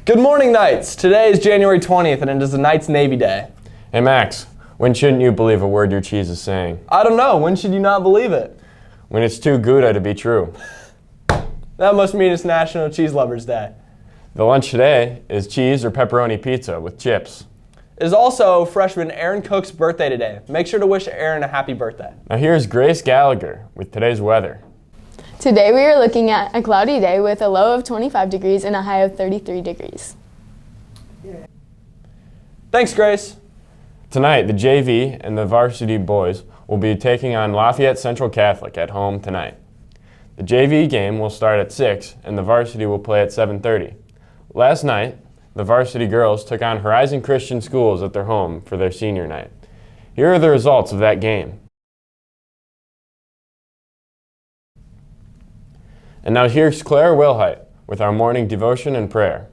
Good morning, Knights! Today is January 20th and it is the Knights Navy Day. Hey Max, when shouldn't you believe a word your cheese is saying? I don't know, when should you not believe it? When it's too Gouda to be true. That must mean it's National Cheese Lovers Day. The lunch today is cheese or pepperoni pizza with chips. It is also freshman Aaron Cook's birthday today. Make sure to wish Aaron a happy birthday. Now here's Grace Gallagher with today's weather. Today we are looking at a cloudy day with a low of 25 degrees and a high of 33 degrees. Thanks, Grace. Tonight, the JV and the varsity boys will be taking on Lafayette Central Catholic at home tonight. The JV game will start at 6 and the varsity will play at 7:30. Last night, the varsity girls took on Horizon Christian Schools at their home for their senior night. Here are the results of that game. And now here's Claire Wilhite with our morning devotion and prayer.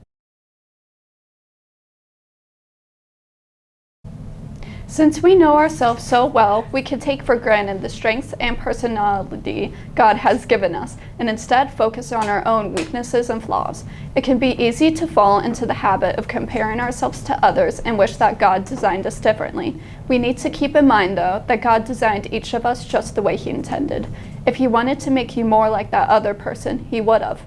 Since we know ourselves so well, we can take for granted the strengths and personality God has given us, and instead focus on our own weaknesses and flaws. It can be easy to fall into the habit of comparing ourselves to others and wish that God designed us differently. We need to keep in mind, though, that God designed each of us just the way He intended. If He wanted to make you more like that other person, He would have.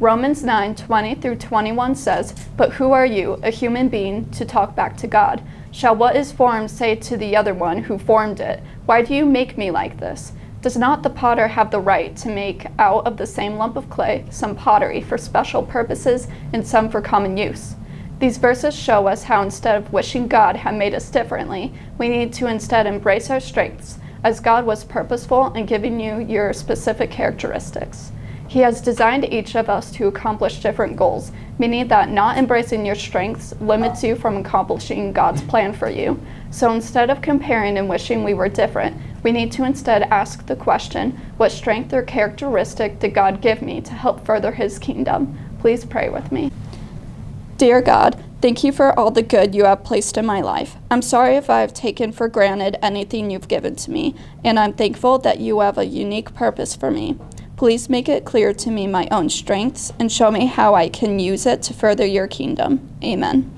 Romans 9:20-21 says, "But who are you, a human being, to talk back to God? Shall what is formed say to the other one who formed it, 'Why do you make me like this?' Does not the potter have the right to make out of the same lump of clay some pottery for special purposes and some for common use?" These verses show us how instead of wishing God had made us differently, we need to instead embrace our strengths, as God was purposeful in giving you your specific characteristics. He has designed each of us to accomplish different goals, meaning that not embracing your strengths limits you from accomplishing God's plan for you. So instead of comparing and wishing we were different, we need to instead ask the question, what strength or characteristic did God give me to help further His kingdom? Please pray with me. Dear God, thank you for all the good you have placed in my life. I'm sorry if I have taken for granted anything you've given to me, and I'm thankful that you have a unique purpose for me. Please make it clear to me my own strengths and show me how I can use it to further your kingdom. Amen.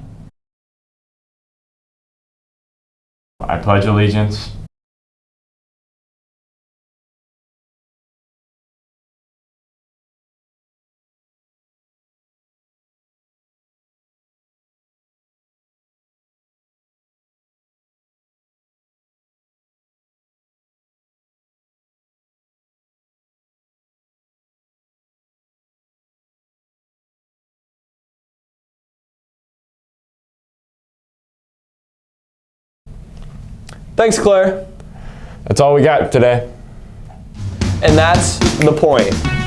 I pledge allegiance Thanks, Claire. That's all we got today. And that's the point.